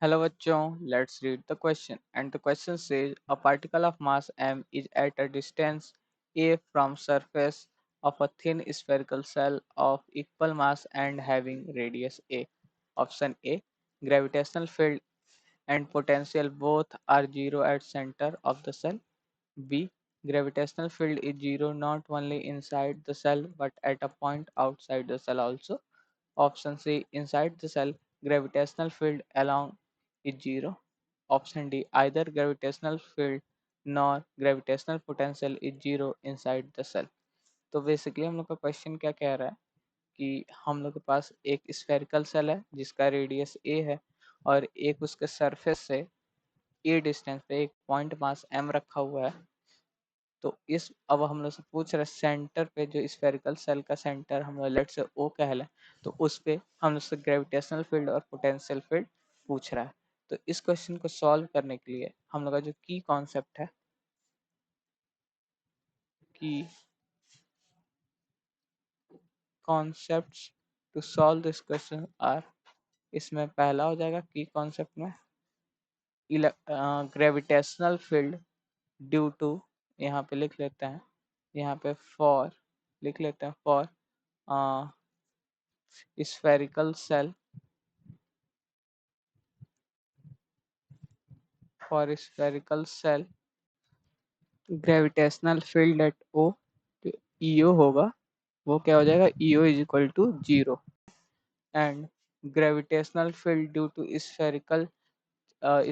Hello bachon, let's read the question. And the question says a particle of mass m is at a distance a from surface of a thin spherical cell of equal mass and having radius a. Option A, gravitational field and potential both are zero at center of the cell. B, gravitational field is zero not only inside the cell but at a point outside the cell also. Option C, inside the cell, gravitational field along is zero. Option D, either gravitational field nor gravitational potential is zero inside the cell. तो basically हम लोग का question क्या कह रहा है कि हम लोग के पास एक स्फेरिकल सेल है जिसका रेडियस ए है और एक उसके सरफेस से ए डिस्टेंस पे एक पॉइंट मास एम रखा हुआ है। तो इस अब हम लोग से पूछ रहे सेंटर पे जो स्फेरिकल सेल का सेंटर हम लोग लेट से ओ कह लें, तो उस पे हम लोग से ग्रेविटेशनल फील्ड और पोटेंशियल फील्ड पूछ रहा है। तो इस क्वेश्चन को सॉल्व करने के लिए हम लोग का जो की कॉन्सेप्ट है की concepts to solve this question are, इसमें पहला हो जाएगा की कॉन्सेप्ट में ग्रेविटेशनल फील्ड ड्यू टू, यहाँ पे लिख लेते हैं, यहाँ पे फॉर लिख लेते हैं for spherical cell for spherical cell gravitational field at O, जो ईओ होगा वो क्या हो जाएगा, E O is equal to zero. And gravitational field due to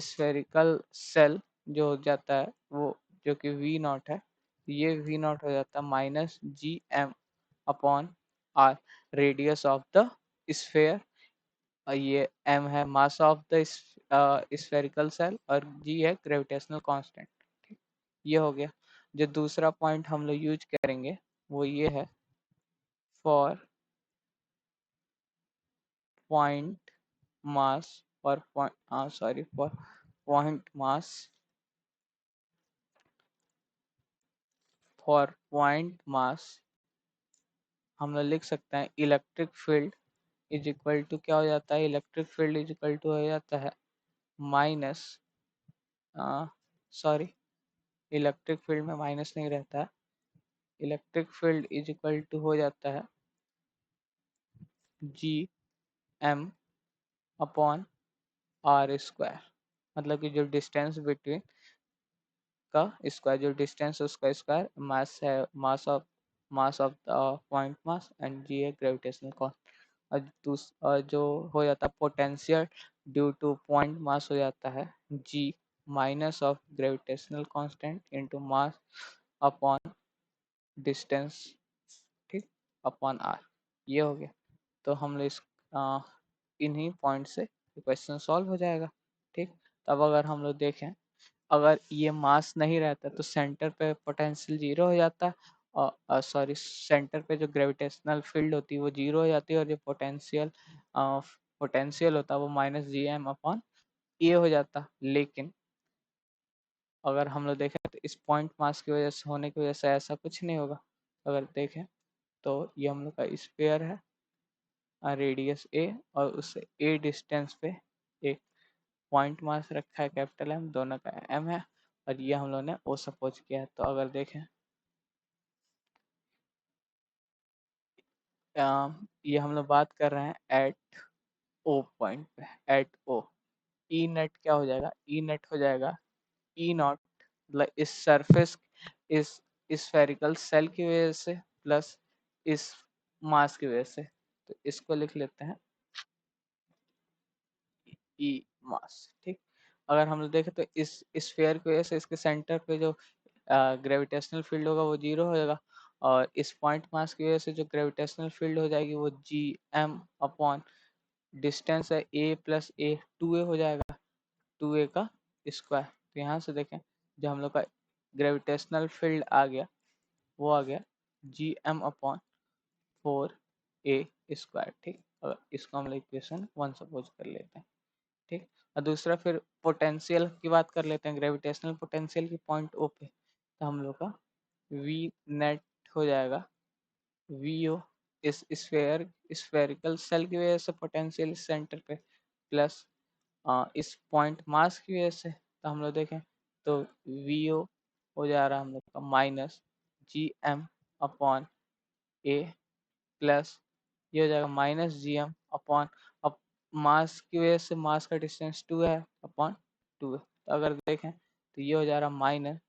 spherical cell जो हो जाता है वो जो कि वी नॉट है, ये वी नॉट हो जाता है minus G M upon R, radius of the sphere. ये m है mass of the spherical shell और g है ग्रेविटेशनल कांस्टेंट। ठीक, ये हो गया। जो दूसरा पॉइंट हम लोग यूज करेंगे वो ये है for point mass, for for point mass, for point mass हम लोग लिख सकते हैं electric field is equal to क्या हो जाता है, electric field is equal to हो जाता है माइनस, सॉरी इलेक्ट्रिक फील्ड में माइनस नहीं रहता है, electric field is equal to हो जाता है G M upon R square, मतलब कि जो डिस्टेंस बिटवीन का स्क्वायर, जो डिस्टेंस उसका स्क्वायर, मास है mass of point mass and G है ग्रेविटेशनल कांस्टेंट। और जो हो जाता है potential due to point mass हो जाता है G minus of gravitational constant into mass upon distance, ठीक, अपॉन आर। ये हो गया। तो हम लोग इस इन्हीं पॉइंट से क्वेश्चन सॉल्व हो जाएगा। ठीक, तब अगर हम लोग देखें, अगर ये मास नहीं रहता तो सेंटर पे पोटेंशियल जीरो हो जाता, और सॉरी सेंटर पे जो ग्रेविटेशनल फील्ड होती है वो जीरो हो जाती है, और जो पोटेंशियल होता है वो माइनस जी एम अपॉन ए हो जाता। लेकिन अगर हम लोग देखें तो इस पॉइंट मास की वजह से होने की वजह से ऐसा कुछ नहीं होगा। अगर देखें तो ये हम लोग का स्फीयर है, रेडियस ए, और उससे ए डिस्टेंस पे एक पॉइंट मास रखा है कैपिटल एम, दोनों का एम है, और ये हम लोग ने ओ सपोज किया है। तो अगर देखें ये हम लोग बात कर रहे हैं एट ओ पॉइंट पे, एट ओ, ई नेट क्या हो जाएगा, ई नेट हो जाएगा ई नॉट, मतलब इस सरफेस, इस स्फेरिकल सेल की वजह से प्लस इस मास की वजह से। तो इसको लिख लेते हैं ई मास। ठीक, अगर हम लोग देखें तो इस स्फीयर की वजह से इसके सेंटर पे जो ग्रेविटेशनल फील्ड होगा वो जीरो हो जाएगा, और इस पॉइंट मास की वजह से जो ग्रेविटेशनल फील्ड हो जाएगी वो जी एम अपॉन डिस्टेंस है ए प्लस ए, टू ए हो जाएगा, टू ए का स्क्वायर। तो यहाँ से देखें जो हम लोग का ग्रेविटेशनल फील्ड आ गया वो आ गया जी एम अपॉन फोर ए स्क्वायर। ठीक, अगर इसको हम लोग इक्वेशन वन सपोज कर लेते हैं। ठीक, और दूसरा फिर पोटेंशियल की बात कर लेते हैं, ग्रेविटेशनल पोटेंशियल की पॉइंट ओ पे। तो हम लोग का वी नेट हो जाएगा वी ओ, इस स्फेरिकल सेल की वजह से पोटेंशियल सेंटर पे, प्लस इस पॉइंट मास की वजह से, तो हम लोग देखें तो वी ओ हो जा रहा है हम लोग का माइनस जी एम अपॉन ए प्लस ये हो जाएगा माइनस जी एम अपॉन, अब मास की वजह से मास का डिस्टेंस 2 है अपॉन 2 है, तो अगर देखें तो ये हो जा रहा माइनस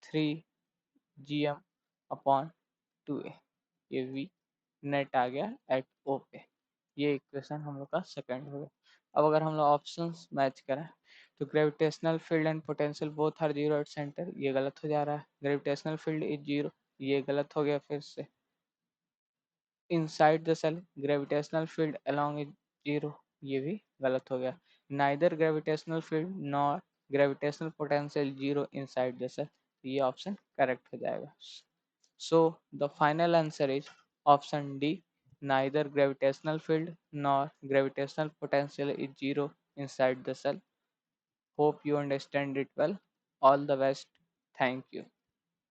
3 GM अपॉन 2A। ये V नेट आ गया एट O पे। ये इक्वेशन हम लोग का सेकंड हो गया। अब अगर हम लोग ऑप्शंस मैच करें तो gravitational field and potential both are zero at centre, ये गलत हो जा रहा है। ग्रेविटेशनल फील्ड इज जीरो, ये गलत हो गया फिर से। Inside the shell gravitational field alone is zero, ये भी गलत हो गया। Neither gravitational field nor gravitational potential zero inside the shell, ये ऑप्शन करेक्ट हो जाएगा। So the final answer is option D. Neither gravitational field nor gravitational potential is zero inside the cell. Hope you understand it well. All the best. Thank you.